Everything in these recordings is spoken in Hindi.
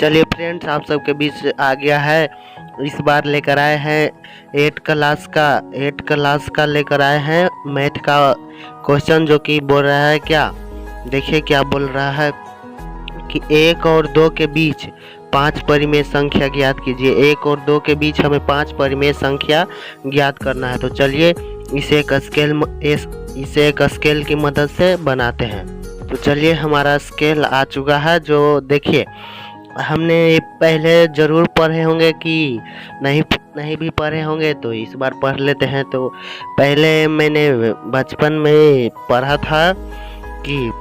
चलिए फ्रेंड्स, आप सबके बीच आ गया है। इस बार लेकर आए हैं 8 क्लास का लेकर आए हैं मैथ का क्वेश्चन, जो कि बोल रहा है क्या, देखिए क्या बोल रहा है कि 1 और 2 के बीच 5 परिमेय संख्या ज्ञात कीजिए। 1 और 2 के बीच हमें 5 परिमेय संख्या ज्ञात करना है। तो चलिए इसे एक स्केल की मदद से बनाते हैं। तो चलिए हमारा स्केल आ चुका है। जो देखिए, हमने पहले ज़रूर पढ़े होंगे कि नहीं भी पढ़े होंगे, तो इस बार पढ़ लेते हैं। तो पहले मैंने बचपन में पढ़ा था कि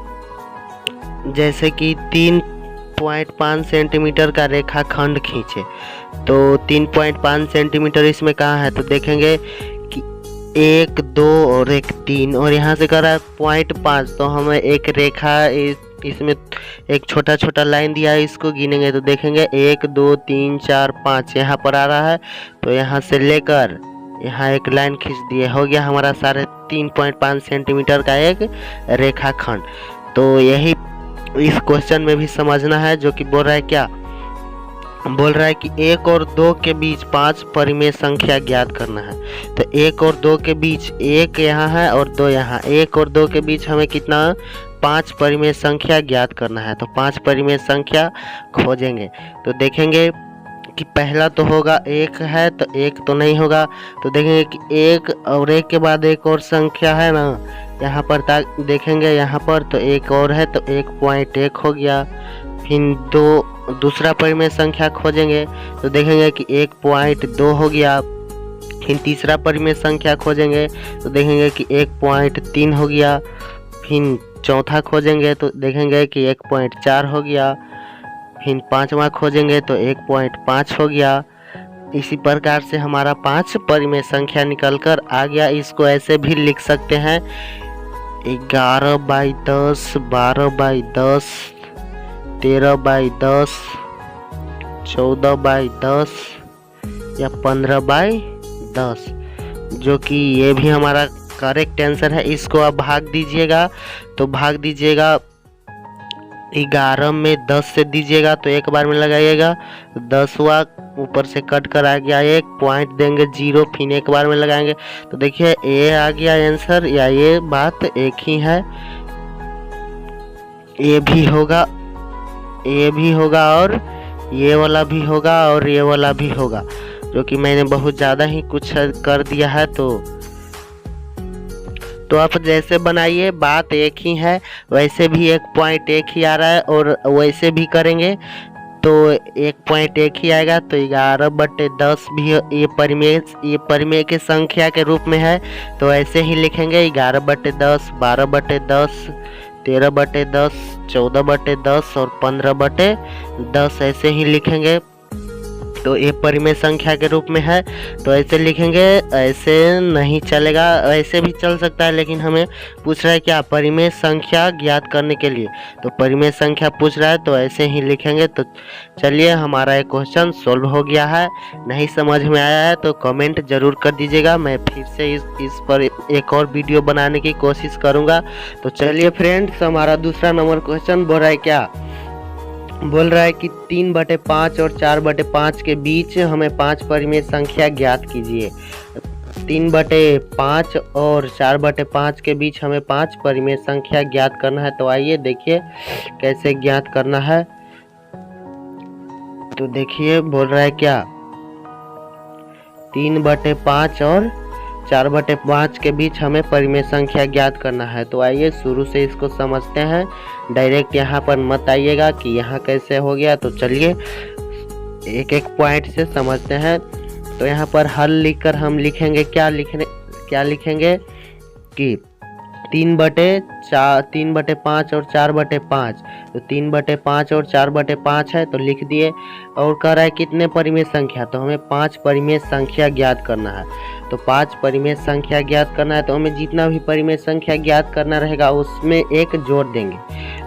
जैसे कि 3.5 सेंटीमीटर का रेखाखंड खींचे, तो 3.5 सेंटीमीटर इसमें कहाँ है, तो देखेंगे कि 1 2 और 1 3, और यहाँ से कर रहा है 0.5, तो हमें एक रेखा इसमें एक छोटा छोटा लाइन दिया है, इसको गिनेंगे तो देखेंगे 1 2 3 4 5 यहाँ पर आ रहा है। तो यहाँ से लेकर यहाँ एक लाइन खींच दिए, हो गया हमारा 3.5 सेंटीमीटर का एक रेखाखंड। तो यही इस क्वेश्चन में भी समझना है, जो कि बोल रहा है क्या, बोल रहा है कि 1 और 2 के बीच 5 परिमेय संख्या ज्ञात करना है। तो 1 और 2 के बीच 1 यहाँ है और 2 यहाँ, 1 और 2 के बीच हमें कितना 5 परिमेय संख्या ज्ञात करना है। तो 5 परिमेय संख्या खोजेंगे, तो देखेंगे कि पहला तो होगा 1 है, तो 1 तो नहीं होगा। तो देखेंगे कि 1 और 1 के बाद एक और संख्या है ना, यहाँ पर देखेंगे यहाँ पर, तो 1 और है, तो 1.1 हो गया। फिर दूसरा परिमेय संख्या खोजेंगे, तो देखेंगे कि 1.2 हो गया। फिर तीसरा परिमेय संख्या खोजेंगे, तो देखेंगे कि 1.3 हो गया। फिर चौथा खोजेंगे, तो देखेंगे कि 1.4 हो गया। फिर पांचवा खोजेंगे, तो 1.5 हो गया। इसी प्रकार से हमारा 5 परिमेय संख्या निकल कर आ गया। इसको ऐसे भी लिख सकते हैं 11/10, 12/10, 13/10, 14/10 या 15/10, जो कि ये भी हमारा करेक्ट आंसर है। इसको आप भाग दीजिएगा, तो भाग दीजिएगा 11 में 10 से दीजिएगा, तो एक बार में लगाइएगा। 10वां ऊपर से कट कर आ गया, एक पॉइंट देंगे 0, फिर एक बार में लगाएंगे, तो देखिए ये आ गया आंसर। या ये बात एक ही है, ये भी होगा, ये भी होगा, और ये वाला भी होगा, और ये वाला भी होगा, जो कि मैंने बहुत ज़्यादा ही कुछ कर दिया है। तो आप जैसे बनाइए, बात एक ही है। वैसे भी एक पॉइंट एक ही आ रहा है, और वैसे भी करेंगे तो एक पॉइंट एक ही आएगा। तो 11/10 भी ये परिमेय के संख्या के रूप में है, तो ऐसे ही लिखेंगे 11/10, 12/10, 13/10, 14/10 और 15/10, ऐसे ही लिखेंगे। तो ये परिमेय संख्या के रूप में है, तो ऐसे लिखेंगे। ऐसे नहीं चलेगा, ऐसे भी चल सकता है, लेकिन हमें पूछ रहा है क्या, परिमेय संख्या ज्ञात करने के लिए। तो परिमेय संख्या पूछ रहा है, तो ऐसे ही लिखेंगे। तो चलिए हमारा ये क्वेश्चन सोल्व हो गया है। नहीं समझ में आया है तो कमेंट जरूर कर दीजिएगा, मैं फिर से इस पर एक और वीडियो बनाने की कोशिश करूँगा। तो चलिए फ्रेंड्स, हमारा दूसरा नंबर क्वेश्चन बोल रहा है क्या, बोल रहा है कि 3/5 और 4/5 के बीच हमें 5 परिमेय संख्या ज्ञात कीजिए। 3/5 और 4/5 के बीच हमें 5 परिमेय संख्या ज्ञात करना है। तो आइए देखिए कैसे ज्ञात करना है। तो देखिए बोल रहा है क्या, 3/5 और 4/5 के बीच हमें परिमेय संख्या ज्ञात करना है। तो आइए शुरू से इसको समझते हैं, डायरेक्ट यहाँ पर मत आइएगा कि यहाँ कैसे हो गया। तो चलिए एक एक पॉइंट से समझते हैं। तो यहाँ पर हल लिखकर हम लिखेंगे, क्या लिखेंगे कि 3/5 और 4/5, तो 3/5 और 4/5 है, तो लिख दिए। और कह रहा है कितने परिमेय संख्या, तो हमें 5 परिमेय संख्या ज्ञात करना है। तो 5 परिमेय संख्या ज्ञात करना है, तो हमें जितना भी परिमेय संख्या ज्ञात करना रहेगा उसमें एक जोड़ देंगे।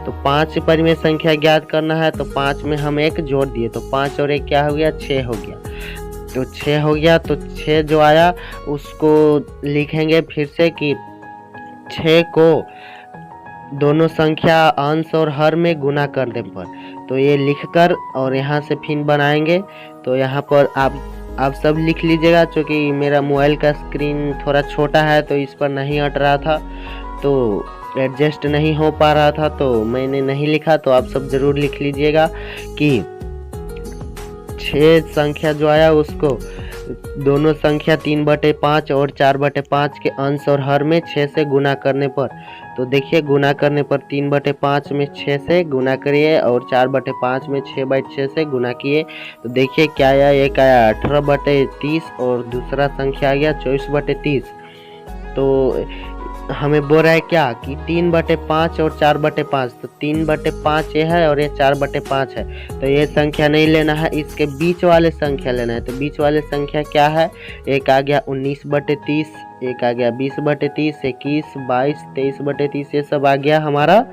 तो 5 परिमेय संख्या ज्ञात करना है, तो 5 में हम एक जोड़ दिए, तो 5 और 1 क्या हो गया, 6 हो गया। तो 6 हो गया, तो 6 जो आया उसको लिखेंगे फिर से कि 6 को दोनों संख्या अंश और हर में गुना करने पर, तो ये लिखकर और यहाँ से फिर बनाएंगे। तो यहाँ पर आप सब लिख लीजिएगा, क्योंकि मेरा मोबाइल का स्क्रीन थोड़ा छोटा है तो इस पर नहीं हट रहा था, तो एडजस्ट नहीं हो पा रहा था, तो मैंने नहीं लिखा। तो आप सब ज़रूर लिख लीजिएगा कि 6 संख्या जो आया उसको दोनों संख्या 3/5 और 4/5 के अंश और हर में 6 से गुना करने पर, तो देखिए गुना करने पर 3/5 में 6 से गुना करिए और 4/5 में 6/6 से गुना किए, तो देखिए क्या आया। एक आया 18/30 और दूसरा संख्या आ गया 24/30। तो हमें बोल रहा है क्या कि 3/5 और 4/5, तो 3/5 ये है और ये 4/5 है। तो ये संख्या नहीं लेना है, इसके बीच वाले संख्या लेना है। तो बीच वाले संख्या क्या है, एक आ गया 19/30, एक आ गया 20/30, 21, 22, 23/30, ये सब आ गया हमारा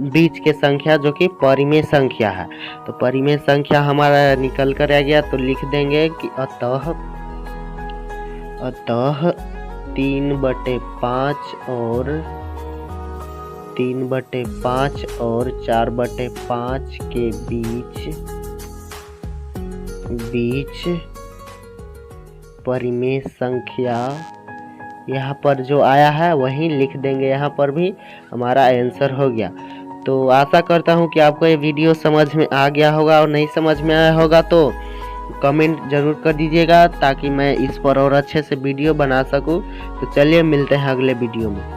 बीच के संख्या जो कि परिमेय संख्या है। तो परिमेय संख्या हमारा निकल कर आ गया। तो लिख देंगे कि अतः 3/5 और 4/5 के बीच परिमेय संख्या यहाँ पर जो आया है वही लिख देंगे। यहाँ पर भी हमारा आंसर हो गया। तो आशा करता हूँ कि आपको ये वीडियो समझ में आ गया होगा, और नहीं समझ में आया होगा तो कमेंट जरूर कर दीजिएगा, ताकि मैं इस पर और अच्छे से वीडियो बना सकूं। तो चलिए मिलते हैं अगले वीडियो में।